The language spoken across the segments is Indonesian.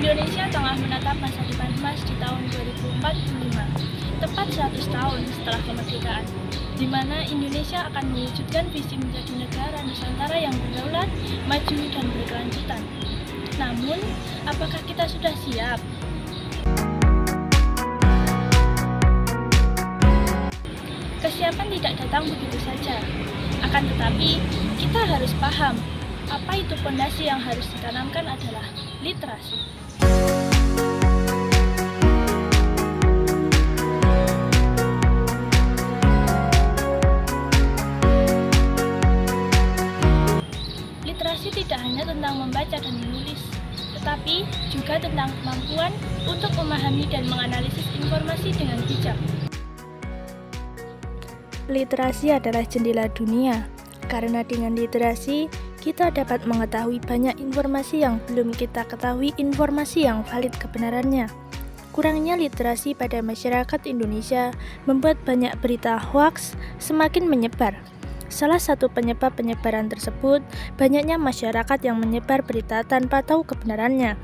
Indonesia tengah menatap masa depan emas di tahun 2045, tepat 100 tahun setelah kemerdekaan, di mana Indonesia akan mewujudkan visi menjadi negara Nusantara yang berdaulat, maju, dan berkelanjutan. Namun, apakah kita sudah siap? Kesiapan tidak datang begitu saja. Akan tetapi, kita harus paham apa itu fondasi yang harus ditanamkan adalah literasi. Literasi tidak hanya tentang membaca dan menulis, tetapi juga tentang kemampuan untuk memahami dan menganalisis informasi dengan bijak. Literasi adalah jendela dunia, karena dengan literasi, kita dapat mengetahui banyak informasi yang belum kita ketahui informasi yang valid kebenarannya. Kurangnya literasi pada masyarakat Indonesia membuat banyak berita hoaks semakin menyebar. Salah satu penyebab penyebaran tersebut, banyaknya masyarakat yang menyebar berita tanpa tahu kebenarannya.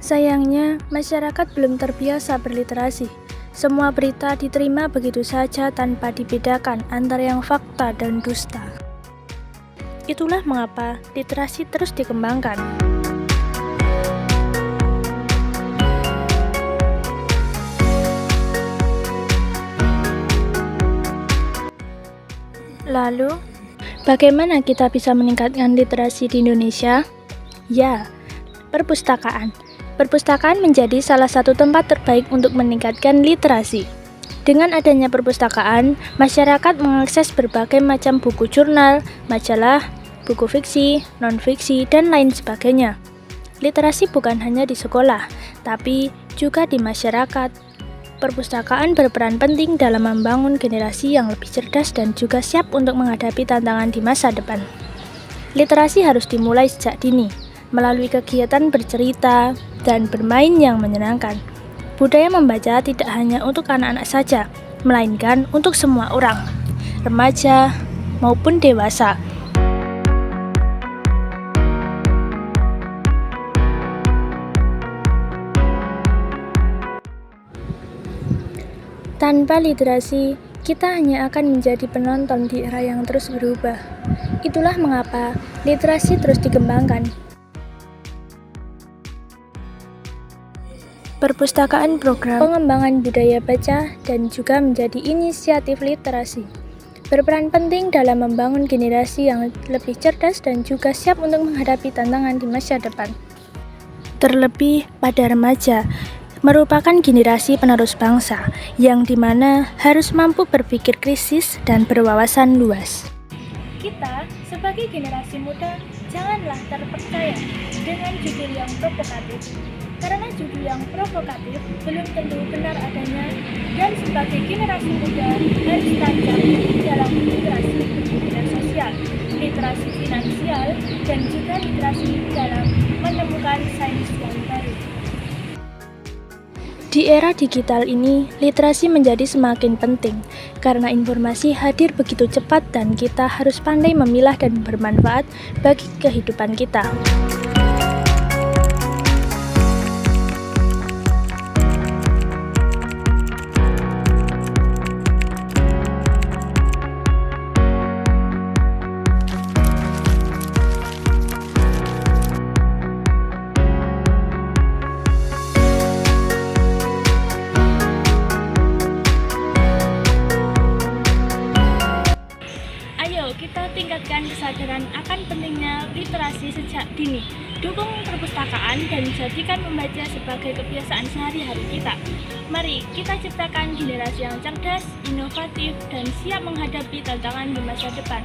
Sayangnya, masyarakat belum terbiasa berliterasi. Semua berita diterima begitu saja tanpa dibedakan antara yang fakta dan dusta. Itulah mengapa literasi terus dikembangkan. Lalu, bagaimana kita bisa meningkatkan literasi di Indonesia? Ya, perpustakaan. Perpustakaan menjadi salah satu tempat terbaik untuk meningkatkan literasi. Dengan adanya perpustakaan, masyarakat mengakses berbagai macam buku jurnal, majalah, buku fiksi, non-fiksi, dan lain sebagainya. Literasi bukan hanya di sekolah, tapi juga di masyarakat. Perpustakaan berperan penting dalam membangun generasi yang lebih cerdas dan juga siap untuk menghadapi tantangan di masa depan. Literasi harus dimulai sejak dini, melalui kegiatan bercerita dan bermain yang menyenangkan. Budaya membaca tidak hanya untuk anak-anak saja, melainkan untuk semua orang, remaja maupun dewasa. Tanpa literasi, kita hanya akan menjadi penonton di era yang terus berubah. Itulah mengapa literasi terus dikembangkan. Perpustakaan program pengembangan budaya baca dan juga menjadi inisiatif literasi. Berperan penting dalam membangun generasi yang lebih cerdas dan juga siap untuk menghadapi tantangan di masa depan. Terlebih pada remaja, merupakan generasi penerus bangsa yang dimana harus mampu berpikir kritis dan berwawasan luas. Kita sebagai generasi muda janganlah terpercaya dengan judul yang provokatif, karena judul yang provokatif belum tentu benar adanya, dan sebagai generasi muda harus tajam dalam literasi bermedia sosial, literasi finansial, dan juga literasi dalam menemukan sains yang baru. Di era digital ini, literasi menjadi semakin penting karena informasi hadir begitu cepat dan kita harus pandai memilah dan bermanfaat bagi kehidupan kita. Kita tingkatkan kesadaran akan pentingnya literasi sejak dini. Dukung perpustakaan dan jadikan membaca sebagai kebiasaan sehari-hari kita. Mari kita ciptakan generasi yang cerdas, inovatif, dan siap menghadapi tantangan di masa depan.